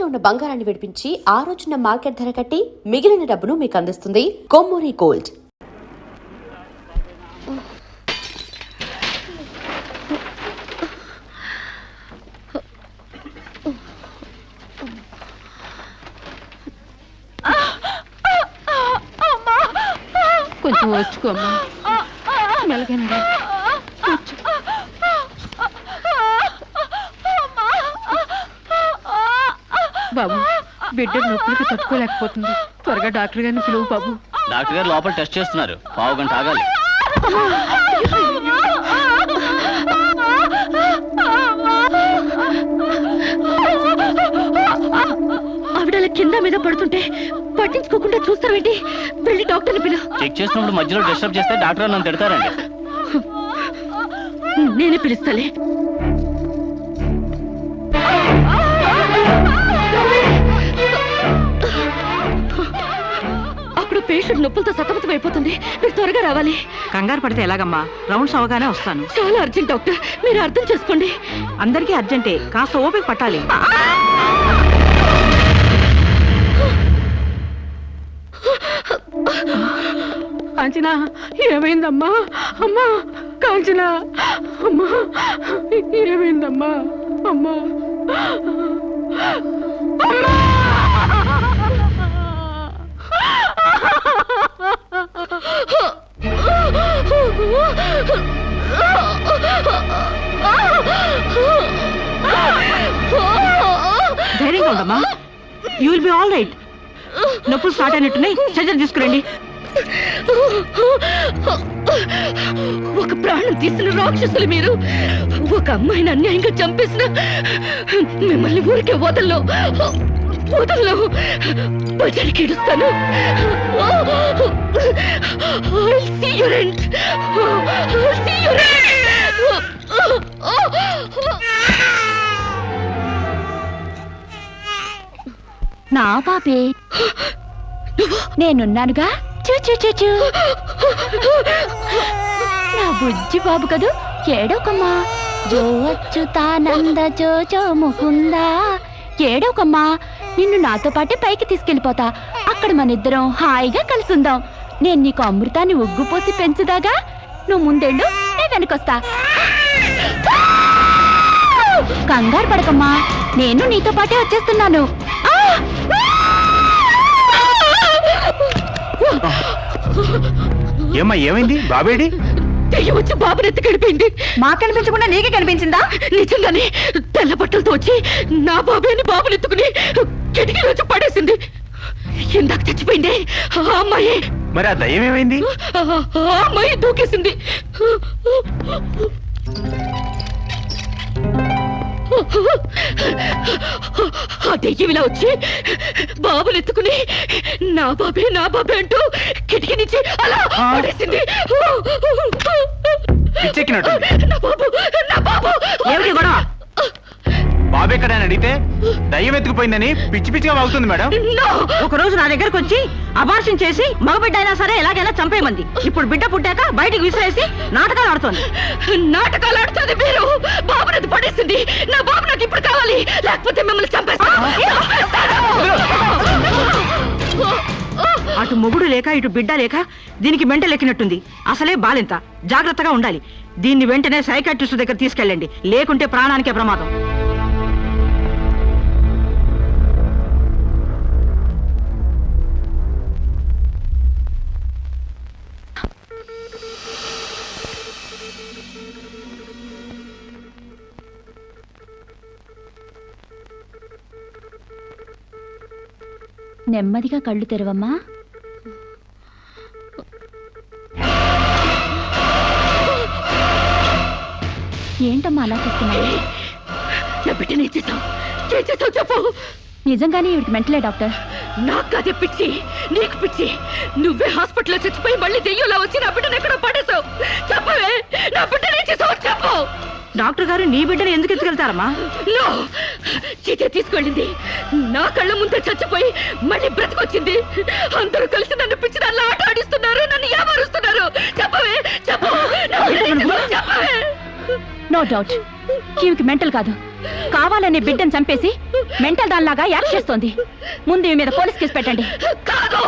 తాకట్లో ఉన్న బంగారాన్ని విడిపించి ఆ రోజున మార్కెట్ ధర కట్టి మిగిలిన డబ్బును మీకు అందిస్తుంది కొమ్మూరి గోల్డ్. కొంచెం వచ్చుకోమ్మా, మెలగండి. బాబు, బిడ్డ నొప్పులకి తట్టుకోలేకపోతుంది. త్వరగా డాక్టర్ గారిని పిలువు బాబు. డాక్టర్ గారు లోపల టెస్ట్ చేస్తున్నారు, పావు గంట ఆగాలి. ఆవిడ కింద మీద పడుతుంటే పట్టించుకోకుండా చూస్తావేంటి? వెళ్ళి డాక్టర్ని పిలువు. చెక్ చేసినప్పుడు మధ్యలో డిస్టర్బ్ చేస్తే డాక్టర్ నన్ను తిడతారండి. నేనే పిలుస్తాలే. అక్కడ పేషెంట్ నొప్పులతో సతమతం అయిపోతుంది. మీరు త్వరగా రావాలి. కంగారు పడితే ఎలాగమ్మా? రౌండ్స్ అవగానే వస్తాను. చాలా అర్జెంట్ డాక్టర్, మీరు అర్థం చేసుకోండి. అందరికీ అర్జెంటే, కాస్త ఓపిక పట్టాలి. కాంచనా, ఏమైందమ్మా? అమ్మా కాంచనా, అమ్మా ఏమైందమ్మా? అమ్మా అమ్మా! ధైర్యంగా ఉండమ్మా, you will be all right. నొప్పులు స్టార్ట్ అయినట్టున్నాయి, సర్జరీ తీసుకురండి. ఒక ప్రాణం తీసిన రాక్షసులు మీరు. ఒక అమ్మాయిని అన్యాయంగా చంపేసిన మిమ్మల్ని ఊరికే వదల్లో బజారికి ఏడుస్తాను. నా పాపే, నేనున్నానుగా. చూ నా బుజ్జి బాబు కదూ, ఏడోకమ్మా. జో అచ్యుతానంద జో జో ముకుందా. ఏడోకమ్మా, నిన్ను నాతో పాటే పైకి తీసుకెళ్ళిపోతా. అక్కడ మన ఇద్దరం హాయిగా కలిసుందాం. నేను నీకు అమృతాన్ని ఉగ్గుపోసి పెంచుదాగా. నువ్వు ముందెళ్ళు, నేను వెనకొస్తా. కంగారు పడకమ్మా, నేను నీతో పాటే వచ్చేస్తున్నాను. ఏమ్మా, ఏమైంది? బాబేడి? దెయ్యం వచ్చి బాబుని ఎత్తి గడిపోయింది. మాకు కనిపించకుండా నీకే కనిపించిందా? నిజంగానే తెల్ల బట్టలతో వచ్చి నా బాబేని బాబుని ఎత్తుకుని కిటికీ వచ్చి పడేసింది. ఇందాక చచ్చిపోయింది ఆ అమ్మాయి. మరి ఆ దయ్యం ఏమైంది? ఆ అమ్మాయి దూకేసింది. ఆ దెయ్యం ఇలా వచ్చి బాబుని ఎత్తుకుని నా బాబే నా బాబే అంటూ కిటికీ నుంచి అలా పడేసింది. నా బాబు, నా బాబు. ఏమిటి గొడవ? బాబు ఎక్కడ అని అడిగితే దయ్యం ఎత్తుకుపోయిందని పిచ్చి పిచ్చిగా వాగుతుంది మేడం. ఒక రోజు నా దగ్గరకు వచ్చి అబార్షన్ చేసి మగబిడ్డ అయినా సరే ఎలాగైనా చంపేయమంది. ఇప్పుడు బిడ్డ పుట్టాక బయటికి విసిరేసి నాటకాలు ఆడుతోంది. నాటకాలు ఆడుతుంది మీరు. బాబునది పడేసింది. నా బాబు నాకు ఇప్పుడు కావాలి, లేకపోతే మిమ్మల్ని చంపేస్తాను. అటు మొగుడు లేక ఇటు బిడ్డ లేక దీనికి మెంటలెక్కినట్టుంది. అసలే బాలింత, జాగ్రత్తగా ఉండాలి. దీన్ని వెంటనే సైకాట్రిస్ట్ దగ్గర తీసుకెళ్ళండి, లేకుంటే ప్రాణానికే ప్రమాదం. నెమ్మదిగా కళ్ళు తెరవమ్మా. ఏంటమ్మా అలా చూస్తున్నావు? నా బిడ్డని చేసావు చెప్పు. నిజంగానే వీడికి మెంటలే డాక్టర్. నాకు అదే పిచ్చి, నీకు పిచ్చి. నువ్వే హాస్పిటల్లో చచ్చిపోయి మళ్ళీ దెయ్యంలా వచ్చి నా బిడ్డను ఎక్కడో పడేసావు. చెప్పవే, నా బిడ్డని చేసావు చెప్పు. డాక్టర్ గారు నీ బిడ్డను ఎందుకు ఎత్తుకెళ్తారమ్మా? చీతే తీసుకెళ్ళింది. నా కళ్ళ ముందే చచ్చిపోయి మళ్ళీ బ్రతికొచ్చింది. అందరూ కలిసి నన్ను పిచ్చి దాన్ని ఆట ఆడిస్తున్నారు, నన్ను ఏమారుస్తున్నారు. చెప్పవే, చెప్పు. చెప్పవే. నో డౌట్, ఈవికి మెంటల్ కాదు. కావాలనే బిడ్డను చంపేసి మెంటల్ దానిలాగా యాక్ట్ చేస్తోంది. ముందు ఈ మీద పోలీస్ కేసు పెట్టండి. కాదు,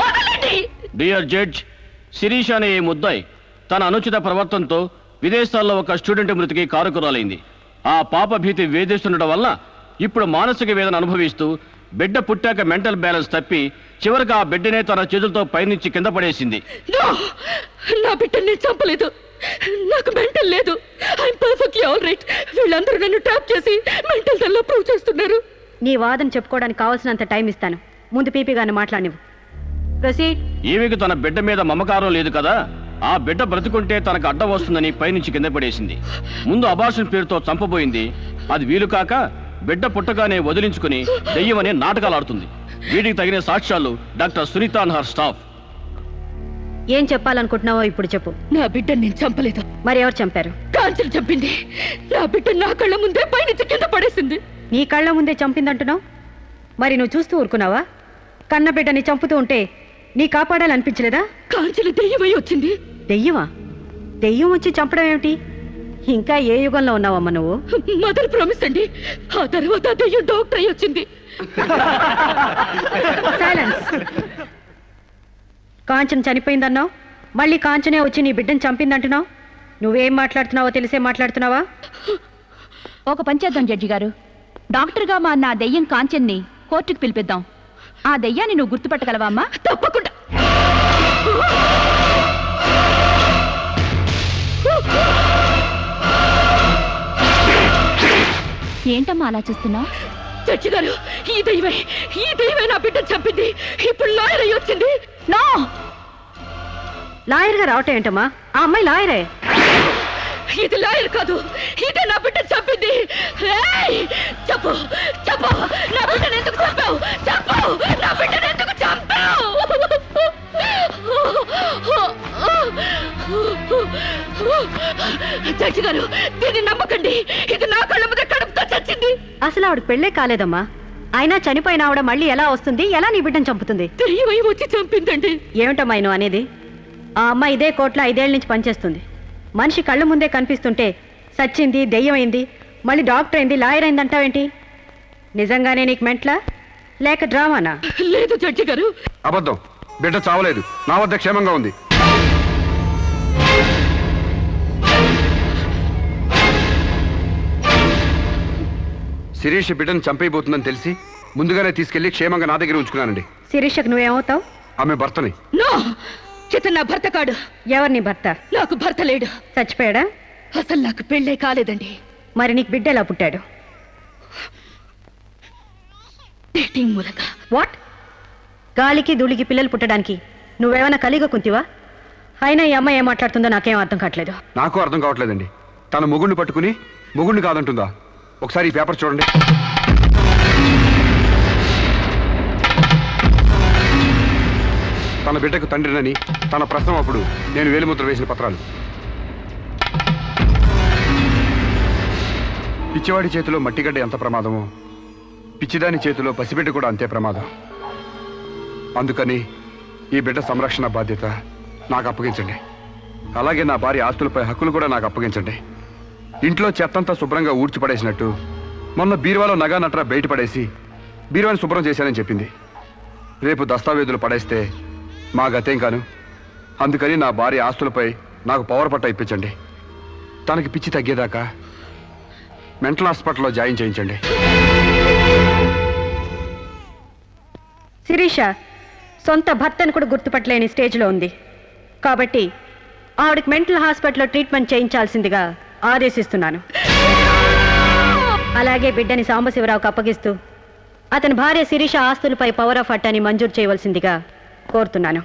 వదలండి. డియర్ జడ్జ్, శిరీష్ అనే ఈ ముద్దాయి తన అనుచిత ప్రవర్తనతో విదేశాల్లో ఒక స్టూడెంట్ మృతికి కారుకురాలైంది. ఆ పాప భీతి వేధిస్తుండటం వల్ల ఇప్పుడు మానసిక వేదన అనుభవిస్తూ బిడ్డ పుట్టాక మెంటల్ బ్యాలెన్స్ తప్పి చివరికి ఆ బిడ్డనే తన చేతులతో పైనుంచి కింద పడేసింది. నా బిడ్డని నేను చంపలేదు. నాకు మెంటల్ లేదు. I'm perfectly all right. వీళ్ళందరూ నన్ను ట్రాప్ చేసి మెంటల్ దానిలో ప్రూవ్ చేస్తున్నారు. నీ వాదన చెప్పుకోవడానికి కావాల్సినంత టైం ఇస్తాను. ముందు పీపీ గారిని మాట్లాడినివ్వు. ప్రొసీడ్. ఈమెకు తన బిడ్డ మీద మమకారం లేదు కదా, ఆ బిడ్డ బ్రతుకుంటే తనకు అడ్డం వస్తుందని పైనుంచి కింద పడేసింది. ముందు అబార్షన్ పేరుతో చంపబోయింది. అది వీలు కాక బిడ్డ పుట్టగానే వదిలించుకుని దెయ్యమనే నాటకాలు ఆడుతుంది. వీటికి తగిన సాక్ష్యాలు doctor Sunitha and her staff. ఏం చెప్పాలనుకుంటున్నావో ఇప్పుడు చెప్పు. నా బిడ్డని నేను చంపలేదు. మరి ఎవరు చంపారు? కాంచెలు చంపింది. నా బిడ్డ నా కళ్ళ ముందే పైనుంచి కింద పడేసింది. నీ కళ్ళ ముందే చంపిందంటున్నావు. మరి నువ్వు చూస్తూ ఊరుకున్నావా? కన్న బిడ్డని చంపుతూ ఉంటే నీ కాపాడాలనిపించలేదా? కాంచెలు దెయ్యమై వచ్చింది. దెయ్యమా? దెయ్యం వచ్చి చంపడం ఏమిటి? ఇంకా ఏ యుగంలో ఉన్నావమ్మా నువ్వు? మదర్ ప్రామిస్ అండి. ఆ తర్వాత దెయ్యం డాక్టర్ అయి వచ్చింది. సైలెన్స్. కాంచన చనిపోయిందన్నావు, మళ్ళీ కాంచనే వచ్చి నీ బిడ్డను చంపిందంటున్నావు. నువ్వేం మాట్లాడుతున్నావో తెలిసే మాట్లాడుతున్నావా? ఒక పని చేద్దాం జడ్జి గారు. డాక్టర్గా మా నా దెయ్యం కాంచెన్ని కోర్టుకు పిలిపిద్దాం. ఆ దెయ్యాన్ని నువ్వు గుర్తుపట్టగలవా అమ్మా? తప్పకుండా. ఏంటమ్మా అలా చూస్తున్నావు? చచ్చి గారు, ఈ దైవే నా బిడ్డను చంపింది. ఇప్పుడు లాయర్ అయి వచ్చింది. నో, లాయర్గా రావటం ఏంటమ్మా? ఆ అమ్మాయి లాయరే. ఇది లాయర్ కాదు, ఇదే నా బిడ్డను చంపింది. ఏయ్, చెప్పు చెప్పు, నా బిడ్డను ఎందుకు చంపావు? చెప్పు, నా బిడ్డను ఎందుకు చంపావు? చచ్చి గారు, దీన్ని నమ్మకండి. ఇది నా కళ్ళ మీద కడుపుతో చచ్చింది. అసలు ఆవిడకి పెళ్ళే కాలేదమ్మా. అయినా చనిపోయిన ఆవిడ మళ్ళీ ఎలా వస్తుంది? ఎలా నీ బిడ్డను చంపుతుంది? దెయ్యమై వచ్చి చంపిందండి. ఏమిటమ్మా నువ్వు అనేది? ఆ అమ్మాయి ఇదే కోర్టులో 5 ఏళ్ల నుంచి పనిచేస్తుంది. మనిషి కళ్ళ ముందే కనిపిస్తుంటే సచ్చింది, దెయ్యమైంది, మళ్ళీ డాక్టర్ అయింది, లాయర్ అయింది అంటావేంటి? నిజంగానే నీకు మెంట్లా లేక డ్రామానా? లేదు జడ్జి గారు, అబద్ధం. బిడ్డ చావలేదు, నా వద్ద క్షేమంగా ఉంది. శిరీష్ బిడ్డను చంపైపోతుందని తెలిసి ముందుగానే తీసుకెళ్లి క్షేమంగా నా దగ్గర ఉంచుకున్నానండి. శిరీషకు నువ్వేమవుతావు? ఆమె భర్తని. నో, ఇతను నా భర్త కాడు. ఎవరు నీ భర్త? నాకు భర్త లేడు. చచ్చిపోయాడా? అసలు నాకు పెళ్ళే కాలేదండి. మరి నీకు బిడ్డ ఎలా పుట్టాడు? డేటింగ్ మూలంగా. వాట్? గాలికి ధూళికి పిల్లలు పుట్టడానికి నువ్వేమైనా కలిగ కుంతివా? అయినా ఈ అమ్మాయి ఏం మాట్లాడుతుందో నాకేం అర్థం కావట్లేదు. నాకు అర్థం కావట్లేదండి. తన మొగుడిని పట్టుకుని మొగుడిని కాదంటుందా? ఒకసారి ఈ పేపర్ చూడండి. తన బిడ్డకు తండ్రినని తన ప్రశ్న అప్పుడు నేను వేలిముద్ర వేసిన పత్రాలు. పిచ్చివాడి చేతిలో మట్టిగడ్డ ఎంత ప్రమాదమో పిచ్చిదాని చేతిలో పసిబిడ్డ కూడా అంతే ప్రమాదం. అందుకని ఈ బిడ్డ సంరక్షణ బాధ్యత నాకు అప్పగించండి. అలాగే నా భార్య ఆస్తులపై హక్కులు కూడా నాకు అప్పగించండి. ఇంట్లో చెత్తంతా శుభ్రంగా ఊడ్చిపడేసినట్టు మొన్న బీరువాలో నగా నట్రా బయట పడేసి బీరువాని శుభ్రం చేశానని చెప్పింది. రేపు దస్తావేజులు పడేస్తే మా గతేం కాను. అందుకని నా భార్య ఆస్తులపై నాకు పవర్ పట్ట ఇప్పించండి. తనకి పిచ్చి తగ్గేదాకా మెంటల్ హాస్పిటల్లో జాయిన్ చేయించండి. శిరీష సొంత భర్తను కూడా గుర్తుపట్టలేని స్టేజ్లో ఉంది. కాబట్టి ఆవిడకి మెంటల్ హాస్పిటల్లో ట్రీట్మెంట్ చేయించాల్సిందిగా ఆదేశిస్తున్నాను. అలాగే బిడ్డని సాంబశివరావుకు అప్పగిస్తూ అతని భార్య శిరీష ఆస్తులపై పవర్ ఆఫ్ అట్టాని మంజూరు చేయవలసిందిగా కోరుతున్నాను.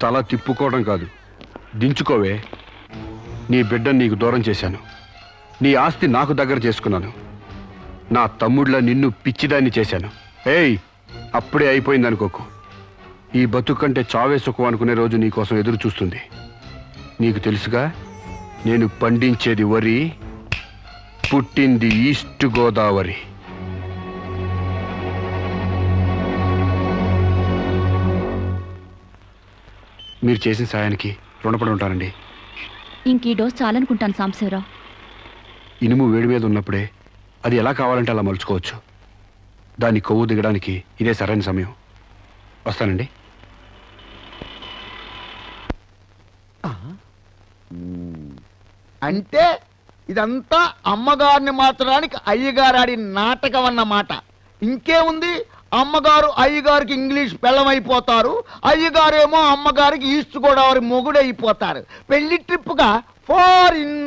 తల తిప్పుకోవడం కాదు, దించుకోవే. నీ బిడ్డను నీకు దూరం చేశాను. నీ ఆస్తి నాకు దగ్గర చేసుకున్నాను. నా తమ్ముళ్ళ నిన్ను పిచ్చిదాన్ని చేశాను. ఏయ్, అప్పుడే అయిపోయింది అనుకోకు. ఈ బతుకు కంటే చావే సుఖం అనుకునే రోజు నీకోసం ఎదురు చూస్తుంది. నీకు తెలుసుగా, నేను పండించేది వరి, పుట్టింది ఈస్ట్ గోదావరి. మీరు చేసిన సాయానికి రుణపడి ఉంటానండి. ఇంక ఈ డోస్ చాలనుకుంటాను సాంబశివరావు. ఇనుము వేడి మీద ఉన్నప్పుడే అది ఎలా కావాలంటే అలా మలుచుకోవచ్చు. దాని కొవ్వు దిగడానికి ఇదే సరైన సమయం. వస్తానండి. అంటే ఇదంతా అమ్మగారిని మార్చడానికి అయ్యగారు ఆడి నాటకం అన్నమాట. ఇంకేముంది, అమ్మగారు అయ్యగారికి ఇంగ్లీష్ పెళ్ళమైపోతారు, అయ్యగారేమో అమ్మగారికి ఈస్ట్ గోదావరి మొగుడైపోతారు. పెళ్లి ట్రిప్గా ఫారిన్.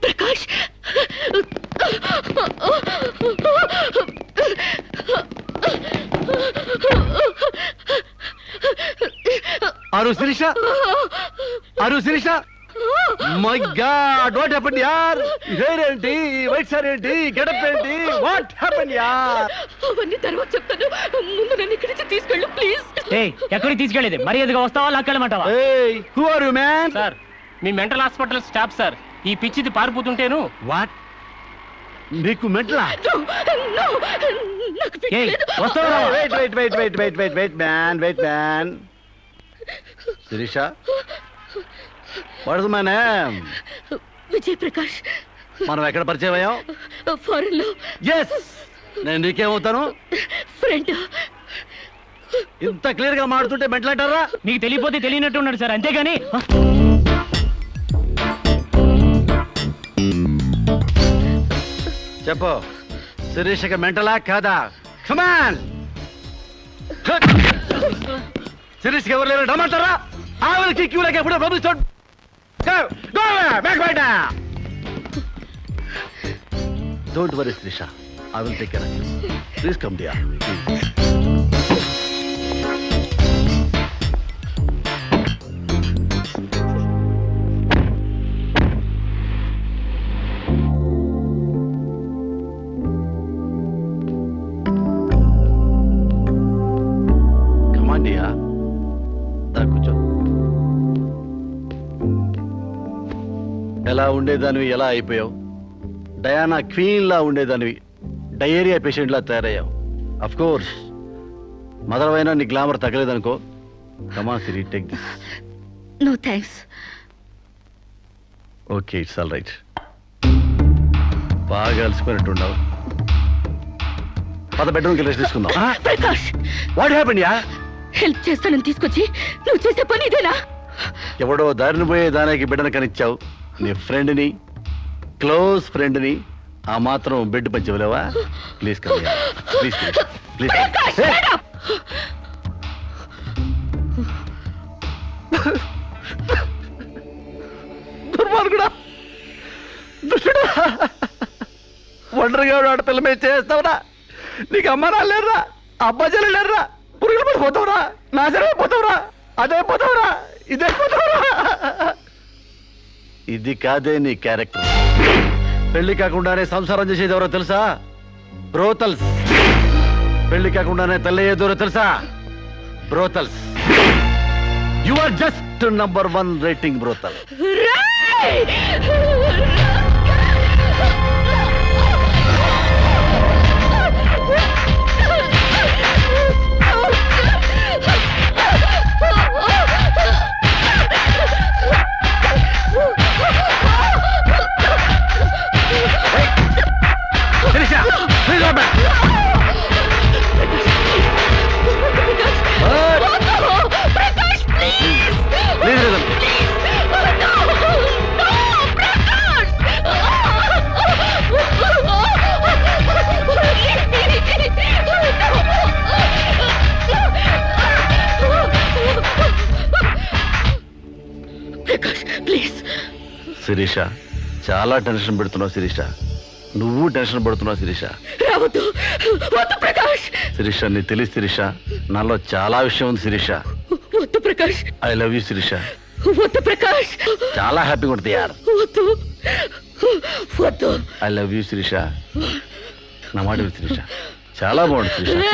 ప్రకాష్, అరు శిరీష, అరు Shirisha, my god, what happened యార్? హెయిర్ ఏంటి, వైట్ సార్ ఏంటి, గెటప్ ఏంటి, వాట్ హ్యాపెండ్ యార్? అవన్నీ తర్వాత చెప్తాను. ముందు నన్ను ఇక్కడి నుంచి తీసుకెళ్ళు ప్లీజ్. ఎక్కడికి తీసుకెళ్ళేది? మర్యాదగా వస్తావా లాక్కెళ్ళమంటావా? Hey, who are you, man? Sir, me mental hospital staff sir. ఈ పిచ్చిది పారిపోతుంటేను. What? నీకు మెంటలా? వస్తావా? Wait, man. Sirisha, what is my name? Vijay Prakash. మనం ఎక్కడ పరిచయం అయ్యాం? ఫారెన్ లో. ఎస్, నేను నీకేమవుతాను? ఫ్రెండ్. ఇంత క్లియర్ గా మాడుతుంటే మెంటల్ అంటారా? నీకు తెలియపోతే తెలియనట్టు ఉన్నాడు సార్, అంతేగాని. చెప్పు, శిరీషకి మెంటలా కాదా? కమాన్. శిరీష్కి ఎవరు లేరు రమ్మంటారా? ఆవిడకి క్యూలకి ఎప్పుడో పంపిస్తాడు. Don't worry Shirisha, I will take care of you. Please come dear. కూర్చో. ఎలా ఉండేదానివి ఎలా అయిపోయావు? డయానా క్వీన్ లా ఉండేదానివి డయేరియా పేషెంట్ లా తయారయ్యావు. అఫ్ కోర్స్ మదర్ అయినా నీ గ్లామర్ తగ్గలేదనుకో. Come on Siri, take this. No thanks. Okay, it's all right. బాగా అలసిపోయినట్టున్నావు. పద బెడ్రూమ్కి రెస్ట్ తీసుకుందాం. ప్రకాష్, వాట్ హ్యాపెండ్ యా? హెల్ప్ చేస్తానని తీసుకొచ్చి నువ్వు చేసే పని ఇదేనా? ఎవడో దారిని పోయే దానికి బిడ్డను కనిచ్చావు. నీ ఫ్రెండ్ని, క్లోజ్ ఫ్రెండ్ని ఆ మాత్రం బెడ్ పంచి ఇవ్వలేవా? Please come, please please. దుర్మార్గుడా, దుష్టుడా, ఒంటరిగా ఆడపిల్ల మీద చేస్తావురా? నీకు అమ్మ నాలేరురా, అబ్బా చెల్లి లేరురా, పురుగులు పడిపోతావురా, నాశనమైపోతావురా, అదైపోతావురా, ఇదైపోతావురా. ఇది కాదే నీ క్యారెక్టర్. పెళ్లి కాకుండానే సంసారం చేసేది ఎవరో తెలుసా? బ్రోతల్స్. పెళ్లి కాకుండానే తల్లయ్యేదెవరో తెలుసా? Brothels. You are just number 1 rating brothel. Shirisha, చాలా టెన్షన్ పెడుతున్నావు శిరీష. నువ్వు టెన్షన్ పడుతున్నావు శిరీష. రావద్దు, వద్దు ప్రకాష్. శిరీష, నీ తెలియదు శిరీష, నాలో చాలా విషయం ఉంది శిరీష. వద్దు Prakash. I love you Shirisha. వద్దు ప్రకాష్. చాలా హ్యాపీగా ఉంటుంది యార్. వద్దు వద్దు. I love you Shirisha. నా మాట విను శిరీష, చాలా బాగుంది శిరీష.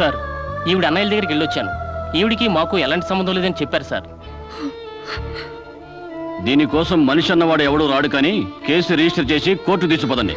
సార్, ఈవిడ అన్నయ్యల దగ్గరికి వెళ్ళొచ్చాను. ఈవిడికి మాకు ఎలాంటి సంబంధం లేదని చెప్పారు సార్. దీనికోసం మనిషి అన్నవాడు ఎవడూ రాడు, కానీ కేసు రిజిస్టర్ చేసి కోర్టు తీసుకుపోదండి.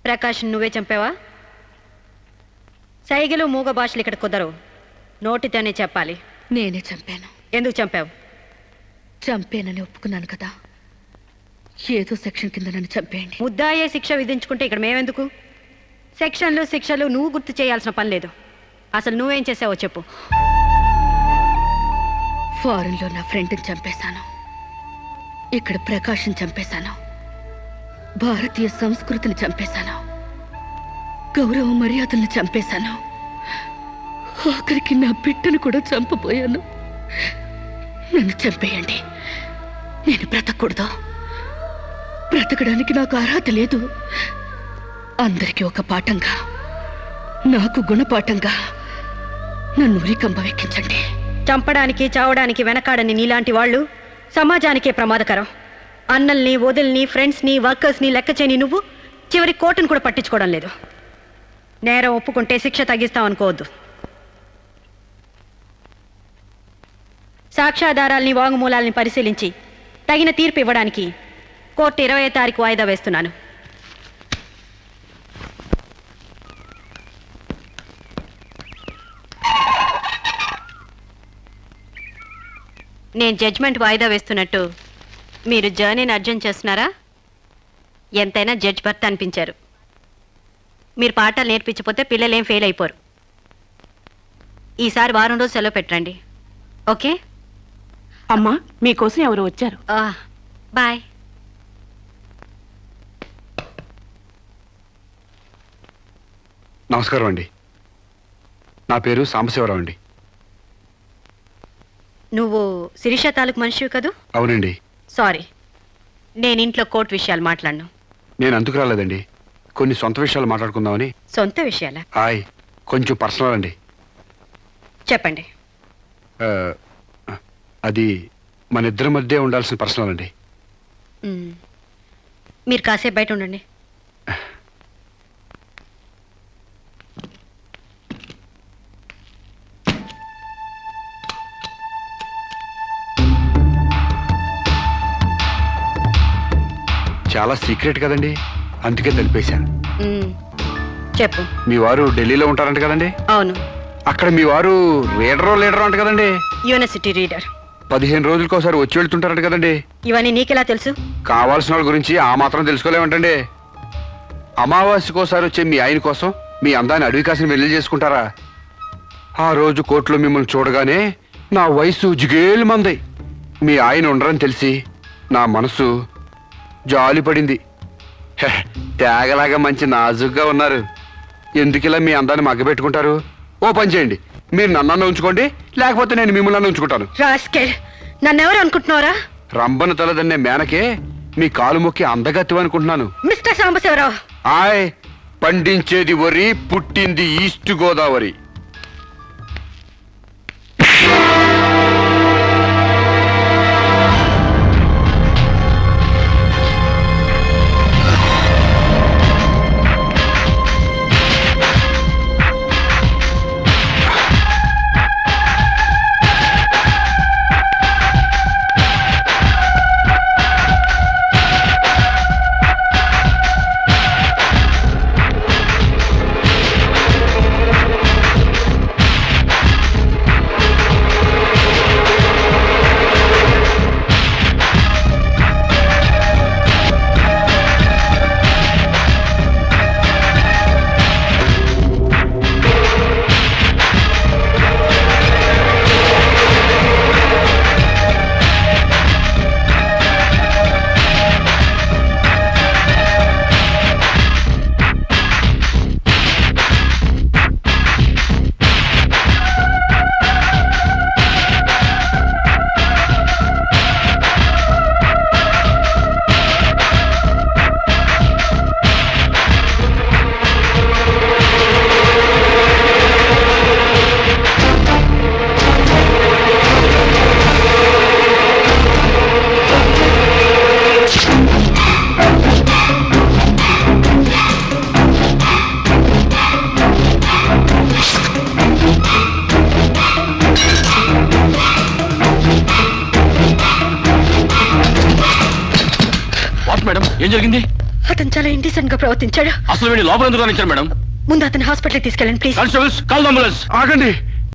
ప్రకాష్, నువ్వే చంపావా? సైగలు మూగ భాషలు ఇక్కడ కుదరవు, నోటితోనే చెప్పాలి. నేనే చంపాను. ఎందుకు చంపావు? చంపేనని ఒప్పుకున్నాను కదా, ఏదో సెక్షన్ కింద నన్ను చంపేయండి. ముద్దాయే శిక్ష విధించుకుంటే ఇక్కడ మేమెందుకు? సెక్షన్లు శిక్షలు నువ్వు గుర్తు చేయాల్సిన పని లేదు. అసలు నువ్వేం చేసావో చెప్పు. ఫారెన్లో నా ఫ్రెండ్ని చంపేశాను, ఇక్కడ ప్రకాశం చంపేశాను, భారతీయ సంస్కృతిని చంపేశాను, గౌరవ మర్యాదలను చంపేశాను, ఆఖరికి నా బిడ్డను కూడా చంపబోయాను. నన్ను చంపేయండి, నేను బ్రతకూడదు. బ్రతకడానికి నాకు అర్హత లేదు. అందరికీ ఒక పాఠంగా, నాకు గుణపాఠంగా నన్ను ఉరికంబ వెక్కించండి. చంపడానికి చావడానికి వెనకాడని నీలాంటి వాళ్ళు సమాజానికే ప్రమాదకరం. అన్నల్ని, వదిల్ని, ఫ్రెండ్స్ని, వర్కర్స్ని లెక్క చేయని నువ్వు చివరి కోర్టును కూడా పట్టించుకోవడం లేదు. నేరం ఒప్పుకుంటే శిక్ష తగ్గిస్తామనుకోవద్దు. సాక్ష్యాధారాల్ని, వాంగ్మూలాల్ని పరిశీలించి తగిన తీర్పు ఇవ్వడానికి కోర్టు 20వ తారీఖు వాయిదా వేస్తున్నాను. నేను జడ్జ్మెంట్ వాయిదా వేస్తున్నట్టు మీరు జర్నీని అర్జెంట్ చేస్తున్నారా? ఎంతైనా జడ్జ్ భర్త అనిపించారు. మీరు పాఠాలు నేర్పించకపోతే పిల్లలేం ఫెయిల్ అయిపోరు. ఈసారి వారం రోజు సెలవు పెట్టండి, ఓకే? అమ్మా, మీకోసం ఎవరు వచ్చారు. బాయ్. నమస్కారం అండి, నా పేరు సాంబశివరావు అండి. నువ్వు శిరీష తాలూకు మనిషివి కదూ? అవునండి. సారీ, నేను ఇంట్లో కోర్టు విషయాలు మాట్లాడను. నేను అందుకు రాలేదండి, కొన్ని సొంత విషయాలు మాట్లాడుకుందామని. సొంత విషయాలా? హాయ్, కొంచెం పర్సనల్ అండి. చెప్పండి. అది మన ఇద్దరి మధ్య ఉండాల్సిన పర్సనల్ అండి. మీరు కాసేపు బయట ఉండండి. చాలా సీక్రెట్ కదండి, అందుకే తెలిపేశా. చెప్పు. మీ వారు ఢిల్లీలో ఉంటారంట కదండి? అవును. అక్కడ మీ వారు లీడరో అంట కదండి? University reader. 15 రోజులకోసారి వచ్చి వెళ్తుంటారంట కదండి? ఇవన్నీ నీకెలా తెలుసు? కావాల్సిన వాళ్ళ గురించి ఆ మాత్రం తెలుసుకోలేమంటండి. అమావాస్యకోసారి వచ్చే మీ ఆయన కోసం మీ అందాన్ని అడవి కాసిన వెళ్ళి చేసుకుంటారా? ఆ రోజు కోర్టులో మిమ్మల్ని చూడగానే నా వయసు జిగేలు మంది. మీ ఆయన ఉండరని తెలిసి నా మనసు జాలి పడింది. తేగలాగా మంచి నాజుగ్గా ఉన్నారు. ఎందుకిలా మీ అందాన్ని మగ్గబెట్టుకుంటారు? ఓ పని చేయండి, మీరు నన్ను ఉంచుకోండి, లేకపోతే నేను మిమ్మల్ని ఉంచుకుంటాను. రాస్కెల్, నన్నెవరు అనుకుంటున్నారా? రంబను తలదన్నే మేనకే మీ కాలు మొక్కి అందగత్తి అనుకుంటున్నాను. మిస్టర్ సాంబశివరావు. ఆయ్, పండించేది వరి, పుట్టింది ఈస్ట్ గోదావరి. మేడం, ఏం జరిగింది? అతను చాలా ఇండిసెంట్ గా ప్రవర్తించాడు. అసలు వీడిని లోపల ఎందుకు రానిచ్చారు మేడం? ముందు అతను హాస్పిటల్ తీసుకెళ్ళండి ప్లీజ్. Constables, call ambulance. ఆగండి.